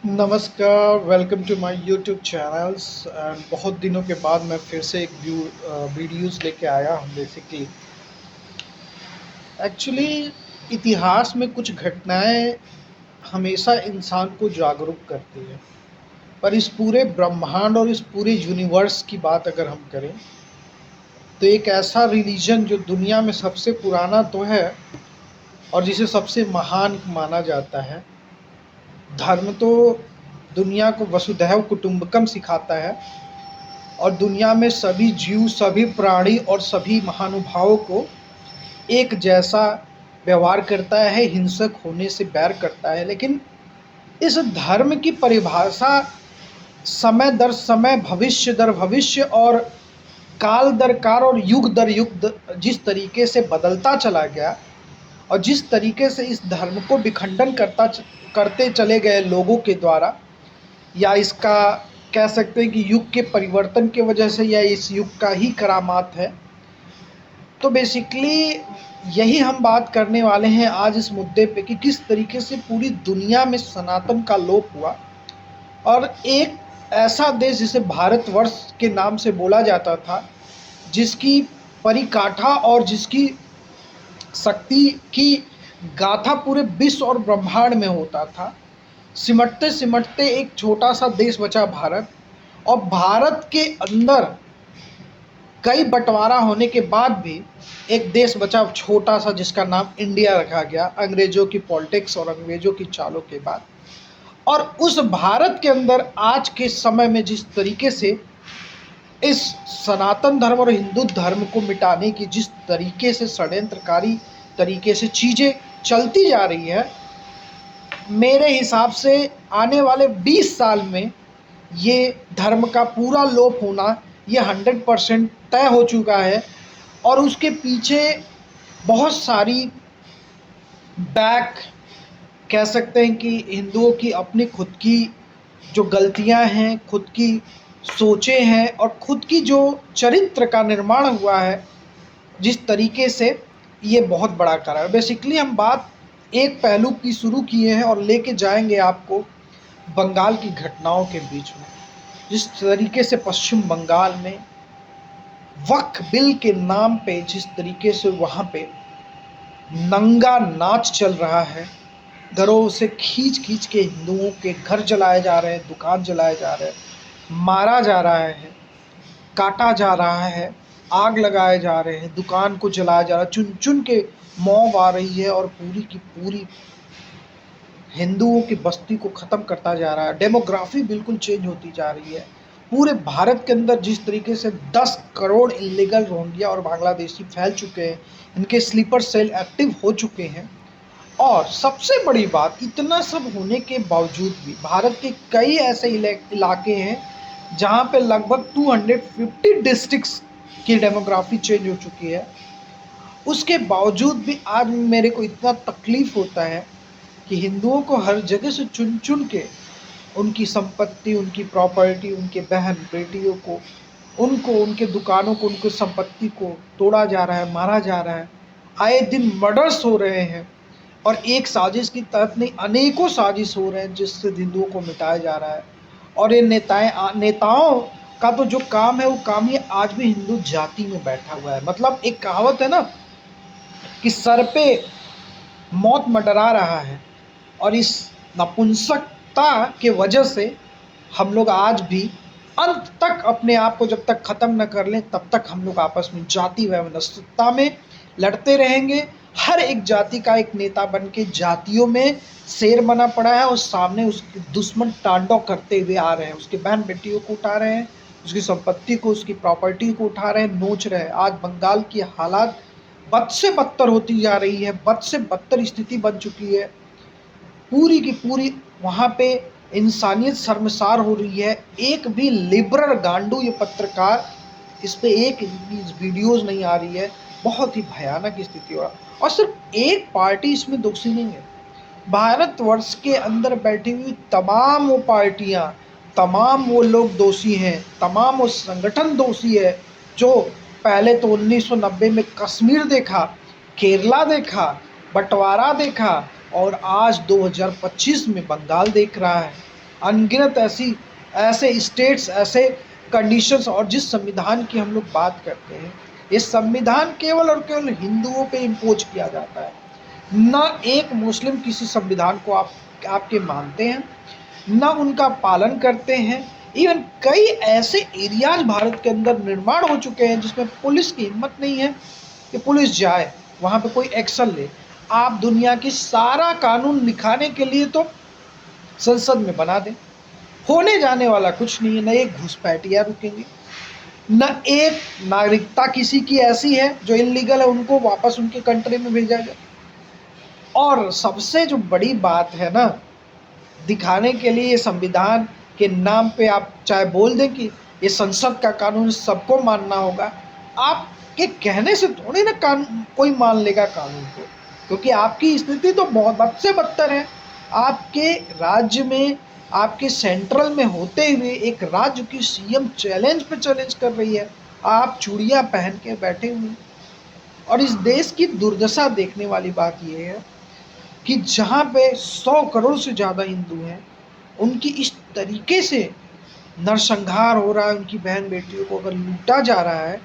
नमस्कार, welcome to my YouTube channels and बहुत दिनों के बाद मैं फिर से एक वीडियोस लेके आया हूँ। बेसिकली एक्चुअली इतिहास में कुछ घटनाएं हमेशा इंसान को जागरूक करती है। पर इस पूरे ब्रह्मांड और इस पूरे यूनिवर्स की बात अगर हम करें तो एक ऐसा रिलीजन जो दुनिया में सबसे पुराना तो है और जिसे सबसे महान माना जाता है। धर्म तो दुनिया को वसुधैव कुटुंबकम सिखाता है और दुनिया में सभी जीव, सभी प्राणी और सभी महानुभावों को एक जैसा व्यवहार करता है, हिंसक होने से बैर करता है। लेकिन इस धर्म की परिभाषा समय दर समय, भविष्य दर भविष्य और काल दर काल और युग दर युग जिस तरीके से बदलता चला गया और जिस तरीके से इस धर्म को विखंडन करते चले गए लोगों के द्वारा, या इसका कह सकते हैं कि युग के परिवर्तन की वजह से, या इस युग का ही करामात है। तो बेसिकली यही हम बात करने वाले हैं आज इस मुद्दे पे कि किस तरीके से पूरी दुनिया में सनातन का लोप हुआ और एक ऐसा देश जिसे भारतवर्ष के नाम से बोला जाता था, जिसकी परिकाठा और जिसकी शक्ति की गाथा पूरे विश्व और ब्रह्मांड में होता था, सिमटते सिमटते एक छोटा सा देश बचा भारत। और भारत के अंदर कई बंटवारा होने के बाद भी एक देश बचा छोटा सा जिसका नाम इंडिया रखा गया, अंग्रेजों की पॉलिटिक्स और अंग्रेजों की चालों के बाद। और उस भारत के अंदर आज के समय में जिस तरीके से इस सनातन धर्म और हिंदू धर्म को मिटाने की जिस तरीके से षड्यंत्रकारी तरीके से चीज़ें चलती जा रही है, मेरे हिसाब से आने वाले 20 साल में ये धर्म का पूरा लोप होना ये 100% तय हो चुका है। और उसके पीछे बहुत सारी बैक कह सकते हैं कि हिंदुओं की अपनी खुद की जो गलतियां हैं, खुद की सोचें हैं और खुद की जो चरित्र का निर्माण हुआ है जिस तरीके से, ये बहुत बड़ा कारण है। बेसिकली हम बात एक पहलू की शुरू किए हैं और लेके जाएंगे आपको बंगाल की घटनाओं के बीच में। जिस तरीके से पश्चिम बंगाल में वक्फ बिल के नाम पे जिस तरीके से वहाँ पे नंगा नाच चल रहा है, घरों से खींच खींच के हिंदुओं के घर जलाए जा रहे हैं, दुकान जलाए जा रहे हैं, मारा जा रहा है, काटा जा रहा है, आग लगाए जा रहे हैं, दुकान को जलाया जा रहा है, चुन चुन के मौत आ रही है और पूरी की पूरी हिंदुओं की बस्ती को ख़त्म करता जा रहा है। डेमोग्राफी बिल्कुल चेंज होती जा रही है। पूरे भारत के अंदर जिस तरीके से 10 करोड़ इलीगल रोहिंग्या और बांग्लादेशी फैल चुके हैं, इनके स्लीपर सेल एक्टिव हो चुके हैं। और सबसे बड़ी बात, इतना सब होने के बावजूद भी भारत के कई ऐसे इलाके हैं जहाँ पे लगभग 250 डिस्ट्रिक्ट्स की डेमोग्राफी चेंज हो चुकी है। उसके बावजूद भी आज मेरे को इतना तकलीफ़ होता है कि हिंदुओं को हर जगह से चुन चुन के उनकी संपत्ति, उनकी प्रॉपर्टी, उनके बहन बेटियों को, उनको, उनके दुकानों को, उनकी संपत्ति को तोड़ा जा रहा है, मारा जा रहा है। आए दिन मर्डर्स हो रहे हैं और एक साजिश की तहत नहीं, अनेकों साजिश हो रहे हैं जिससे हिंदुओं को मिटाया जा रहा है। और ये नेताओं का तो जो काम है वो काम ही आज भी हिंदू जाति में बैठा हुआ है। मतलब एक कहावत है ना कि सर पे मौत मंडरा रहा है, और इस नपुंसकता के वजह से हम लोग आज भी अंत तक अपने आप को जब तक ख़त्म न कर लें तब तक हम लोग आपस में जाति वैमनस्यता में लड़ते रहेंगे। हर एक जाति का एक नेता बन के जातियों में शेर बना पड़ा है और सामने उसके दुश्मन तांडव करते हुए आ रहे हैं, उसकी बहन बेटियों को उठा रहे हैं, उसकी संपत्ति को, उसकी प्रॉपर्टी को उठा रहे हैं, नोच रहे हैं। आज बंगाल की हालात बद से बदतर होती जा रही है, बद से बदतर स्थिति बन चुकी है। पूरी की पूरी वहाँ पे इंसानियत शर्मसार हो रही है। एक भी लिबरल गांडू ये पत्रकार इस पे एक वीडियोस नहीं आ रही है। बहुत ही भयानक स्थिति हो रहा है और सिर्फ एक पार्टी इसमें दोषी नहीं है। भारतवर्ष के अंदर बैठी हुई तमाम वो पार्टियां, तमाम वो लोग दोषी हैं, तमाम वो संगठन दोषी है जो पहले तो 1990 में कश्मीर देखा, केरला देखा, बंटवारा देखा और आज 2025 में बंगाल देख रहा है। अनगिनत ऐसे स्टेट्स, ऐसे कंडीशंस, और जिस संविधान की हम लोग बात करते हैं, ये संविधान केवल और केवल हिंदुओं पे इम्पोज किया जाता है। ना एक मुस्लिम किसी संविधान को आपके मानते हैं, ना उनका पालन करते हैं। इवन कई ऐसे एरियाज भारत के अंदर निर्माण हो चुके हैं जिसमें पुलिस की हिम्मत नहीं है कि पुलिस जाए वहाँ पे कोई एक्शन ले। आप दुनिया की सारा कानून लिखाने के लिए तो संसद में बना दें, होने जाने वाला कुछ नहीं है। न एक घुसपैठिया रुकेंगे, न एक नागरिकता किसी की ऐसी है जो इलीगल है उनको वापस उनके कंट्री में भेजा जाए। और सबसे जो बड़ी बात है ना, दिखाने के लिए ये संविधान के नाम पे आप चाहे बोल दें कि ये संसद का कानून सबको मानना होगा, आपके कहने से थोड़ी ना कानून कोई मान लेगा कानून को, क्योंकि आपकी स्थिति तो बहुत हद से बदतर है। आपके राज्य में, आपके सेंट्रल में होते हुए एक राज्य की सीएम चैलेंज पे चैलेंज कर रही है, आप चूड़ियाँ पहन के बैठे हुए। और इस देश की दुर्दशा देखने वाली बात यह है कि जहाँ पे 100 करोड़ से ज़्यादा हिंदू हैं, उनकी इस तरीके से नरसंहार हो रहा है, उनकी बहन बेटियों को अगर लूटा जा रहा है,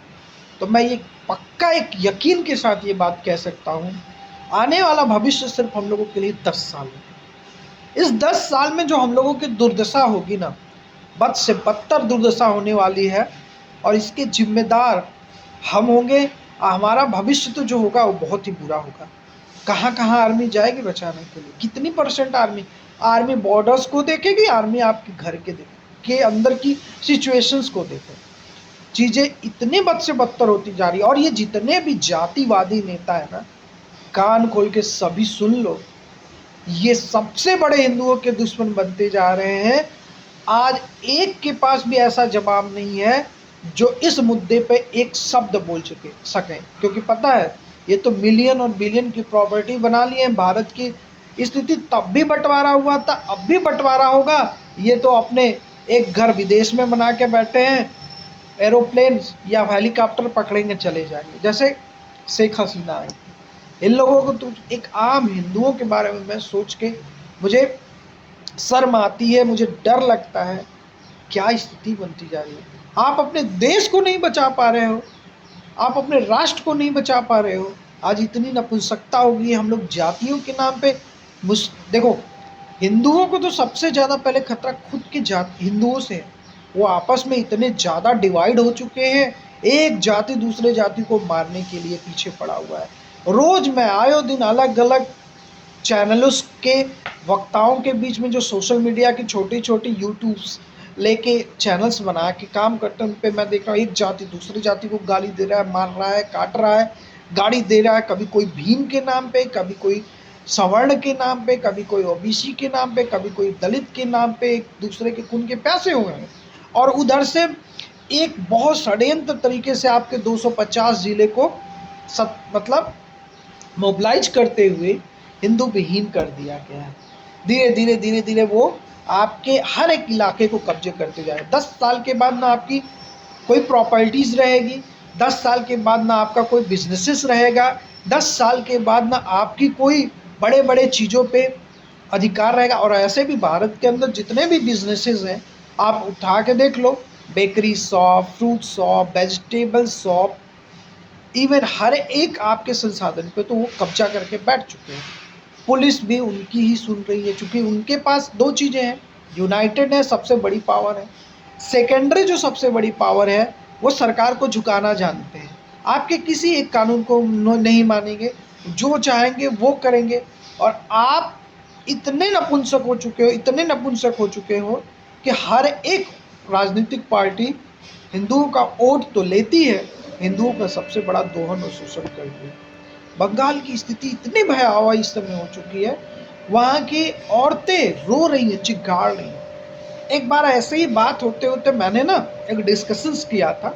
तो मैं ये पक्का एक यकीन के साथ ये बात कह सकता हूँ, आने वाला भविष्य सिर्फ हम लोगों के लिए 10 साल है। इस 10 साल में जो हम लोगों की दुर्दशा होगी ना, बद से बदतर दुर्दशा होने वाली है, और इसके जिम्मेदार हम होंगे। हमारा भविष्य तो जो होगा वो बहुत ही बुरा होगा। कहाँ कहाँ आर्मी जाएगी बचाने के लिए, कितनी % आर्मी बॉर्डर्स को देखेगी, आर्मी आपके घर के अंदर की सिचुएशंस को देखे। चीज़ें इतनी बद से बदतर होती जा रही है। और ये जितने भी जातिवादी नेता है ना, कान खोल के सभी सुन लो, ये सबसे बड़े हिंदुओं के दुश्मन बनते जा रहे हैं। आज एक के पास भी ऐसा जवाब नहीं है जो इस मुद्दे पे एक शब्द बोल सकें, क्योंकि पता है ये तो मिलियन और बिलियन की प्रॉपर्टी बना लिए हैं। भारत की स्थिति तब भी बंटवारा हुआ था, अब भी बंटवारा होगा। ये तो अपने एक घर विदेश में बना के बैठे हैं, एरोप्लेन या हेलीकॉप्टर पकड़ेंगे चले जाएंगे, जैसे शेख हसीना आई। इन लोगों को तो एक आम हिंदुओं के बारे में मैं सोच के मुझे शर्म आती है, मुझे डर लगता है। क्या स्थिति बनती जा रही है। आप अपने देश को नहीं बचा पा रहे हो, आप अपने राष्ट्र को नहीं बचा पा रहे हो। आज इतनी नपुंसकता हो गई है हम लोग जातियों के नाम पे। देखो, हिंदुओं को तो सबसे ज़्यादा पहले खतरा खुद के हिंदुओं से है। वो आपस में इतने ज़्यादा डिवाइड हो चुके हैं, एक जाति दूसरे जाति को मारने के लिए पीछे पड़ा हुआ है। रोज़ मैं आयो दिन अलग अलग चैनलों के वक्ताओं के बीच में जो सोशल मीडिया की छोटी छोटी यूट्यूब्स लेके चैनल्स बना के काम करते हैं, उन पे मैं देख रहा हूँ एक जाति दूसरी जाति को गाली दे रहा है, मार रहा है, काट रहा है, गाड़ी दे रहा है। कभी कोई भीम के नाम पे, कभी कोई सवर्ण के नाम पे, कभी कोई ओबीसी के नाम पे, कभी कोई दलित के नाम पे, एक दूसरे के खून के प्यासे हुए हैं। और उधर से एक बहुत षड्यंत्र तरीके से आपके 250 जिले को मतलब मोबिलाइज करते हुए हिंदू विहीन कर दिया गया है। धीरे धीरे धीरे धीरे वो आपके हर एक इलाके को कब्जे करते जा रहे हैं। 10 साल के बाद ना आपकी कोई प्रॉपर्टीज़ रहेगी, 10 साल के बाद ना आपका कोई बिजनेसेस रहेगा, 10 साल के बाद ना आपकी कोई बड़े बड़े चीज़ों पे अधिकार रहेगा। और ऐसे भी भारत के अंदर जितने भी बिजनेसेस हैं, आप उठा के देख लो, bakery shop, fruit shop, vegetable shop, even हर एक आपके संसाधन पे तो वो कब्जा करके बैठ चुके हैं। पुलिस भी उनकी ही सुन रही है, क्योंकि उनके पास 2 चीज़ें हैं। यूनाइटेड है, सबसे बड़ी पावर है। सेकेंडरी जो सबसे बड़ी पावर है, वो सरकार को झुकाना जानते हैं। आपके किसी एक कानून को नहीं मानेंगे, जो चाहेंगे वो करेंगे। और आप इतने नपुंसक हो चुके हो, इतने नपुंसक हो चुके हो कि हर एक राजनीतिक पार्टी हिंदुओं का वोट तो लेती है, हिंदुओं का सबसे बड़ा दोहन और शोषण करती है। बंगाल की स्थिति इतनी भयावह इस समय हो चुकी है, वहाँ की औरतें रो रही हैं, चिल्ला रही हैं। एक बार ऐसे ही बात होते होते मैंने ना एक डिस्कशंस किया था।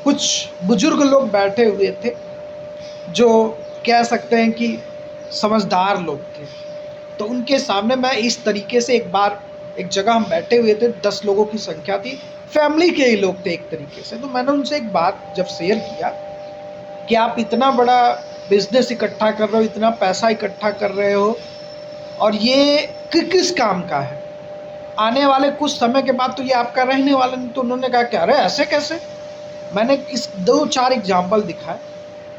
कुछ बुजुर्ग लोग बैठे हुए थे, जो कह सकते हैं कि समझदार लोग थे। तो उनके सामने मैं इस तरीके से एक बार एक जगह हम बैठे हुए थे, 10 लोगों की संख्या थी, फैमिली के ही लोग थे एक तरीके से। तो मैंने उनसे एक बात जब शेयर किया कि आप इतना बड़ा बिजनेस इकट्ठा कर रहे हो, इतना पैसा इकट्ठा कर रहे हो, और ये किस काम का है। आने वाले कुछ समय के बाद तो ये आपका रहने वाला नहीं। तो उन्होंने कहा कि अरे ऐसे कैसे। मैंने इस 2-4 एग्जाम्पल दिखाए।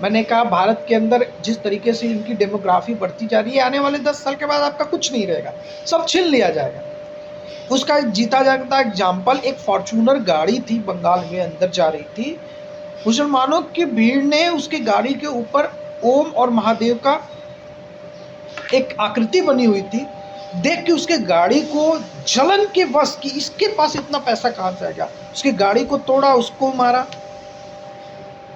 मैंने कहा भारत के अंदर जिस तरीके से इनकी डेमोग्राफी बढ़ती जा रही है, आने वाले 10 साल के बाद आपका कुछ नहीं रहेगा, सब छीन लिया जाएगा। उसका एक जीता जागता एग्जाम्पल, एक फॉर्च्यूनर गाड़ी थी, बंगाल में अंदर जा रही थी। मुसलमानों की भीड़ ने उसकी गाड़ी के ऊपर ओम और महादेव का एक आकृति बनी हुई थी। देख के उसके गाड़ी को जलन के वश की, इसके पास इतना पैसा कहाँ से आ गया, उसकी गाड़ी को तोड़ा, उसको मारा।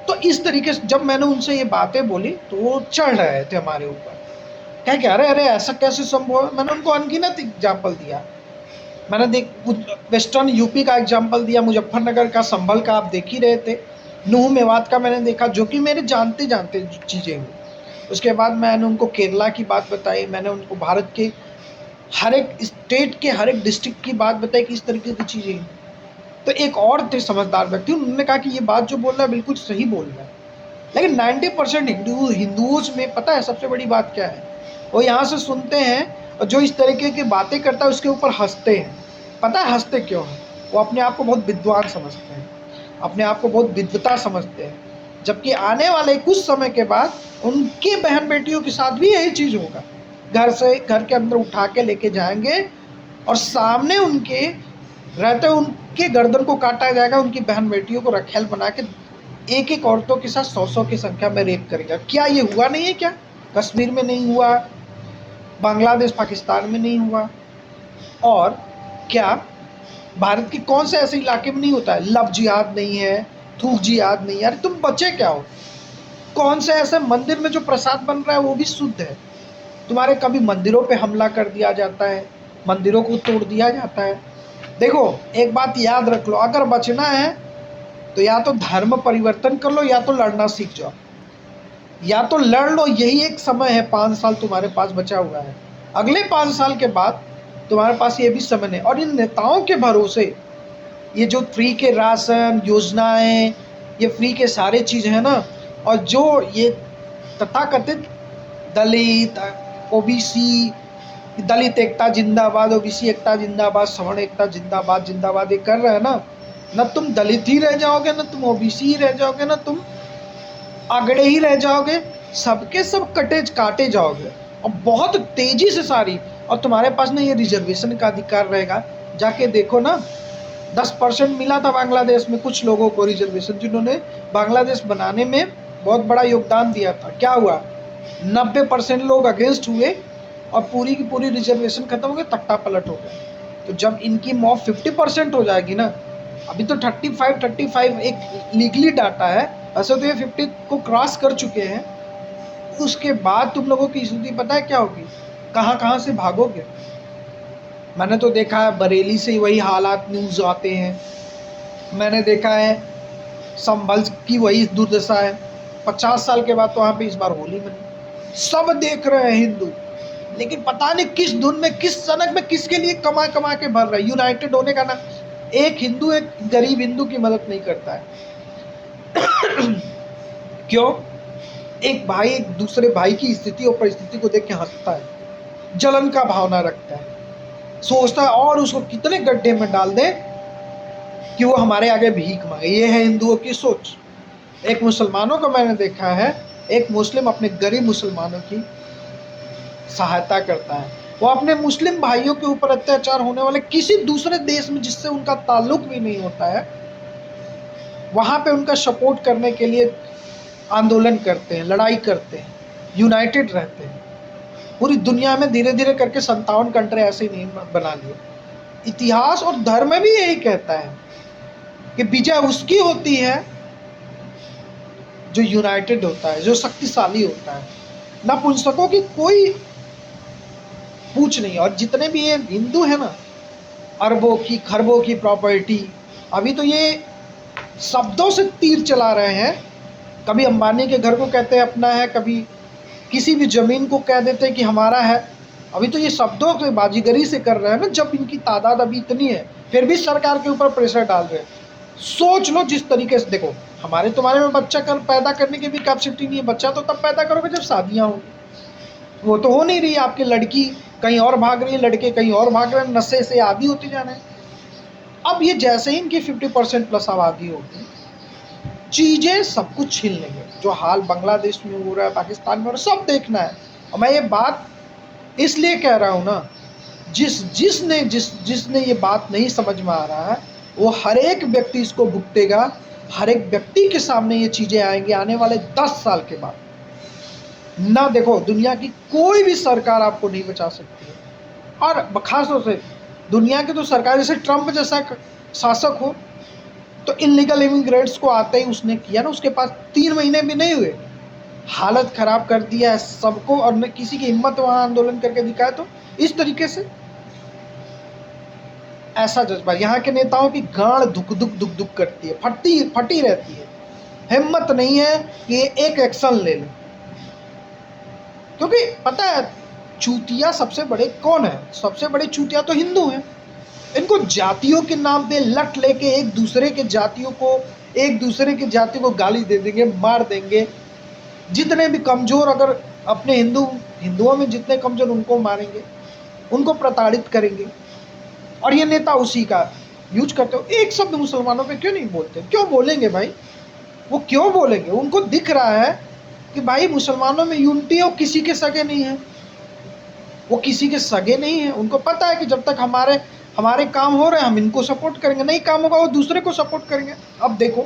तो इस तरीके से जब मैंने उनसे ये बातें बोली तो वो चढ़ रहे थे हमारे ऊपर, कह के अरे अरे ऐसा कैसे संभव है। मैंने उनको अनगिनत एग्जाम्पल दिया। मैंने वेस्टर्न यूपी का एग्जाम्पल दिया, मुजफ्फरनगर का, संभल का, आप देख ही रहे थे। नूह मेवात का मैंने देखा, जो कि मेरे जानते जानते चीज़ें हुई। उसके बाद मैंने उनको केरला की बात बताई, मैंने उनको भारत के हर एक स्टेट के हर एक डिस्ट्रिक्ट की बात बताई कि इस तरीके की चीज़ें हुई। तो एक और थे समझदार व्यक्ति, उन्होंने कहा कि ये बात जो बोल रहा है बिल्कुल सही बोल रहा है। लेकिन 90% हिंदुओं में पता है सबसे बड़ी बात क्या है, वो यहाँ से सुनते हैं और जो इस तरीके की बातें करता है उसके ऊपर हंसते हैं। पता है हंसते क्यों हैं? वो अपने आप को बहुत विद्वान समझते हैं, अपने आप को बहुत विद्वता समझते हैं, जबकि आने वाले कुछ समय के बाद उनकी बहन बेटियों के साथ भी यही चीज़ होगा। घर के अंदर उठा के लेके जाएंगे और सामने उनके रहते उनके गर्दन को काटा जाएगा, उनकी बहन बेटियों को रखेल बना के एक एक औरतों के साथ 100-100 की संख्या में रेप करेगा। क्या ये हुआ नहीं है? क्या कश्मीर में नहीं हुआ, बांग्लादेश पाकिस्तान में नहीं हुआ, और क्या भारत के कौन से ऐसे इलाके में नहीं होता है? लव जिहाद नहीं है, थूक जिहाद नहीं है। अरे तुम बचे क्या हो? कौन से ऐसे मंदिर में जो प्रसाद बन रहा है वो भी शुद्ध है? तुम्हारे कभी मंदिरों पे हमला कर दिया जाता है, मंदिरों को तोड़ दिया जाता है। देखो एक बात याद रख लो, अगर बचना है तो या तो धर्म परिवर्तन कर लो या तो लड़ना सीख जाओ, या तो लड़ लो। यही एक समय है, 5 साल तुम्हारे पास बचा हुआ है। अगले 5 साल के बाद तुम्हारे पास ये भी समय नहीं। और इन नेताओं के भरोसे ये जो फ्री के राशन योजनाएं, ये फ्री के सारे चीज़ है ना, और जो ये तथाकथित दलित, ओबीसी, दलित एकता जिंदाबाद, ओबीसी एकता जिंदाबाद, सवर्ण एकता जिंदाबाद जिंदाबाद ये कर रहे हैं ना तुम दलित ही रह जाओगे, ना तुम ओबीसी ही रह जाओगे, ना तुम आगड़े ही रह जाओगे, सबके सब काटे जाओगे, और बहुत तेजी से सारी। और तुम्हारे पास ना ये रिजर्वेशन का अधिकार रहेगा। जाके देखो ना, 10% मिला था बांग्लादेश में कुछ लोगों को रिजर्वेशन, जिन्होंने बांग्लादेश बनाने में बहुत बड़ा योगदान दिया था। क्या हुआ? 90% लोग अगेंस्ट हुए और पूरी की पूरी रिजर्वेशन खत्म हो गई, तख्ता पलट हो गया। तो जब इनकी मॉब 50% हो जाएगी ना, अभी तो 35 एक लीगली डाटा है, ऐसे तो ये 50 को क्रॉस कर चुके हैं। उसके बाद तुम लोगों की स्थिति पता है क्या होगी? कहाँ से भागोगे? मैंने तो देखा है बरेली से वही हालात न्यूज़ आते हैं, मैंने देखा है संभल की वही दुर्दशा है। 50 साल के बाद तो वहाँ पे इस बार होली मनी, सब देख रहे हैं हिंदू, लेकिन पता नहीं किस धुन में, किस सनक में, किसके लिए कमा कमा के भर रहे हैं। यूनाइटेड होने का ना, एक हिंदू एक गरीब हिंदू की मदद नहीं करता है। क्यों? एक भाई एक दूसरे भाई की स्थिति और परिस्थिति को देख के हंसता है, जलन का भावना रखता है, सोचता है और उसको कितने गड्ढे में डाल दे कि वो हमारे आगे भीख मांगे। ये है हिंदुओं की सोच। एक मुसलमानों को मैंने देखा है, एक मुस्लिम अपने गरीब मुसलमानों की सहायता करता है। वो अपने मुस्लिम भाइयों के ऊपर अत्याचार होने वाले किसी दूसरे देश में जिससे उनका ताल्लुक भी नहीं होता है, वहाँ पे उनका सपोर्ट करने के लिए आंदोलन करते हैं, लड़ाई करते हैं, यूनाइटेड रहते हैं। पूरी दुनिया में धीरे धीरे करके 57 कंट्री ऐसे ही नहीं बना लिए। इतिहास और धर्म भी यही कहता है कि विजय उसकी होती है जो यूनाइटेड होता है, जो शक्तिशाली होता है। नपुंसकों की कोई पूछ नहीं। और जितने भी ये हिंदू है ना, अरबों की खरबों की प्रॉपर्टी, अभी तो ये शब्दों से तीर चला रहे हैं। कभी अंबानी के घर को कहते हैं अपना है, कभी किसी भी ज़मीन को कह देते हैं कि हमारा है। अभी तो ये शब्दों के बाजीगरी से कर रहे हैं ना, जब इनकी तादाद अभी इतनी है फिर भी सरकार के ऊपर प्रेशर डाल रहे हैं। सोच लो जिस तरीके से, देखो हमारे तुम्हारे में बच्चा पैदा करने की भी कैपेसिटी नहीं है। बच्चा तो तब पैदा करोगे जब शादियाँ होंगी, वो तो हो नहीं रही। आपकी लड़की कहीं और भाग रही है लड़के, कहीं और भाग रहे हैं, नशे से आदी होते जा रहे हैं। अब ये जैसे ही इनकी 50% प्लस आबादी होगी, चीज़ें सब कुछ छीन लेंगे। जो हाल बांग्लादेश में हो रहा है, पाकिस्तान में हो रहा है, सब देखना है। और मैं ये बात इसलिए कह रहा हूँ ना, जिसने ये बात नहीं समझ में आ रहा है, वो हर एक व्यक्ति इसको भुगतेगा। हर एक व्यक्ति के सामने ये चीज़ें आएंगी आने वाले 10 साल के बाद। ना देखो, दुनिया की कोई भी सरकार आपको नहीं बचा सकती है। और खासतौर से दुनिया की तो सरकार, जैसे ट्रंप जैसा शासक हो, तो इनलीगल इमिग्रेंट्स को आते ही उसने किया ना, उसके पास 3 महीने भी नहीं हुए, हालत खराब कर दिया है सबको। और न किसी की हिम्मत वहां आंदोलन करके दिखाए। तो इस तरीके से ऐसा जज्बा, यहाँ के नेताओं की गांड धुक धुक धुक धुक करती है, फटी रहती है। हिम्मत नहीं है कि एक एक्शन ले ले, क्योंकि पता है चूतिया सबसे बड़े कौन है? सबसे बड़े चूतिया तो हिंदू हैं। इनको जातियों के नाम पे लट लेके एक दूसरे के जाति को गाली दे देंगे, मार देंगे। जितने भी कमजोर, अगर अपने हिंदुओं में जितने कमजोर, उनको मारेंगे, उनको प्रताड़ित करेंगे। और ये नेता उसी का यूज करते हो। एक शब्द मुसलमानों पे क्यों नहीं बोलते? क्यों बोलेंगे भाई? वो क्यों बोलेंगे? उनको दिख रहा है कि भाई मुसलमानों में यूनिटी है, वो किसी के सगे नहीं है। वो किसी के सगे नहीं है। उनको पता है कि जब तक हमारे काम हो रहे हैं, हम इनको सपोर्ट करेंगे, नहीं काम होगा वो दूसरे को सपोर्ट करेंगे। अब देखो,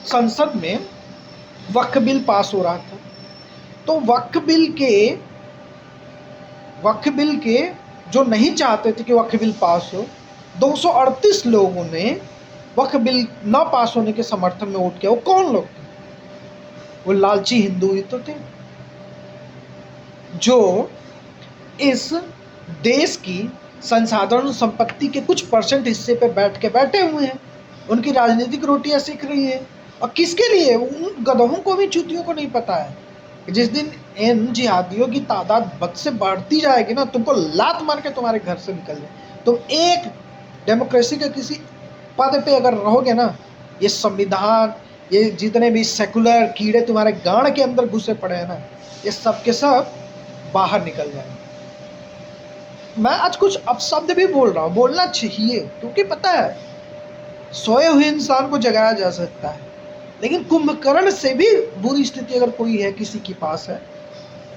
संसद में वक्फ बिल पास हो रहा था, तो वक्फ बिल के जो नहीं चाहते थे कि वक्फ बिल पास हो, 238 लोगों ने वक्फ बिल न पास होने के समर्थन में वोट किया। वो कौन लोग थे? वो लालची हिंदू ही तो थे, जो इस देश की संसाधन संपत्ति के कुछ परसेंट हिस्से पे बैठे हुए हैं। उनकी राजनीतिक रोटियां सेक रही है। और किसके लिए? उन गधों को भी, चूतियों को नहीं पता है कि जिस दिन इन जिहादियों की तादाद बद से बढ़ती जाएगी ना, तुमको लात मार के तुम्हारे घर से निकल जाए। तुम एक डेमोक्रेसी के किसी पद पे अगर रहोगे ना, ये संविधान, ये जितने भी सेकुलर कीड़े तुम्हारे गांड के अंदर घुसे पड़े हैं ना, ये सब के सब बाहर निकल जाएंगे। मैं आज कुछ अपशब्द भी बोल रहा हूँ, बोलना चाहिए, क्योंकि पता है सोए हुए इंसान को जगाया जा सकता है, लेकिन कुंभकर्ण से भी बुरी स्थिति अगर कोई है किसी के पास है,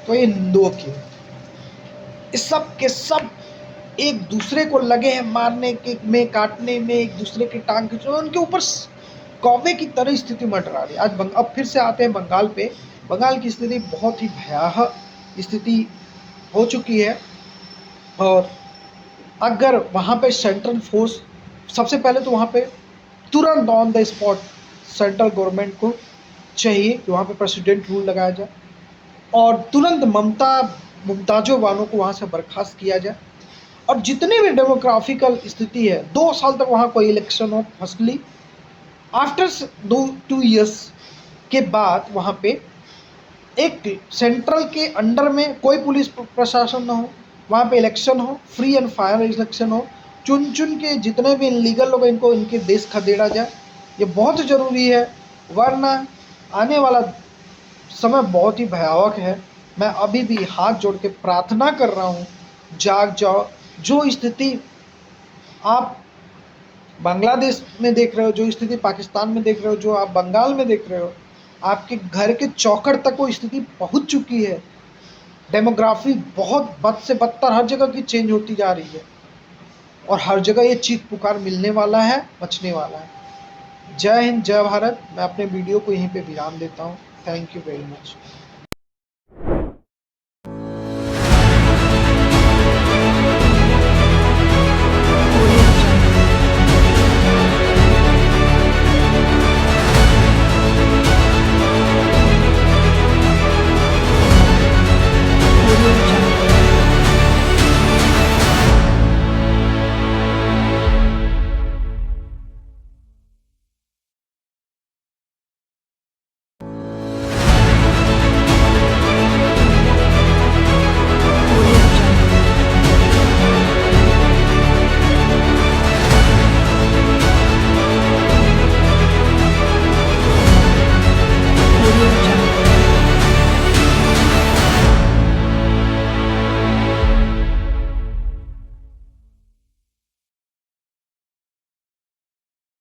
तो ये हिंदुओं की है। इस सब के सब एक दूसरे को लगे हैं मारने के में, काटने में, एक दूसरे की टांग खींचने, उनके ऊपर कौवे की तरह स्थिति मंडरा रही है। आज अब फिर से आते हैं बंगाल पे। बंगाल की स्थिति बहुत ही भयावह स्थिति हो चुकी है। और अगर वहाँ पे सेंट्रल फोर्स, सबसे पहले तो वहाँ पे तुरंत on the spot central government को चाहिए कि वहाँ पे प्रेसिडेंट रूल लगाया जाए, और तुरंत मुमताजों वालों को वहाँ से बर्खास्त किया जाए। और जितनी भी डेमोग्राफिकल स्थिति है, 2 साल तक वहाँ कोई इलेक्शन हो फर्स्टली, आफ्टर 2 इयर्स के बाद वहाँ पे एक सेंट्रल के अंडर में कोई पुलिस प्रशासन ना हो, वहाँ पे इलेक्शन हो, फ्री एंड फायर इलेक्शन हो, चुन के जितने भी इनलीगल लोग इनको इनके देश खदेड़ा जाए। ये बहुत ज़रूरी है, वरना आने वाला समय बहुत ही भयावह है। मैं अभी भी हाथ जोड़ के प्रार्थना कर रहा हूँ, जाग जाओ। जो स्थिति आप बांग्लादेश में देख रहे हो, जो स्थिति पाकिस्तान में देख रहे हो, जो आप बंगाल में देख रहे हो, आपके घर के चौखट तक वो स्थिति पहुँच चुकी है। डेमोग्राफी बहुत बद से बदतर हर जगह की चेंज होती जा रही है, और हर जगह ये चीख पुकार मिलने वाला है, मचने वाला है। जय हिंद, जय भारत। मैं अपने वीडियो को यहीं पे विराम देता हूँ। Thank you very much.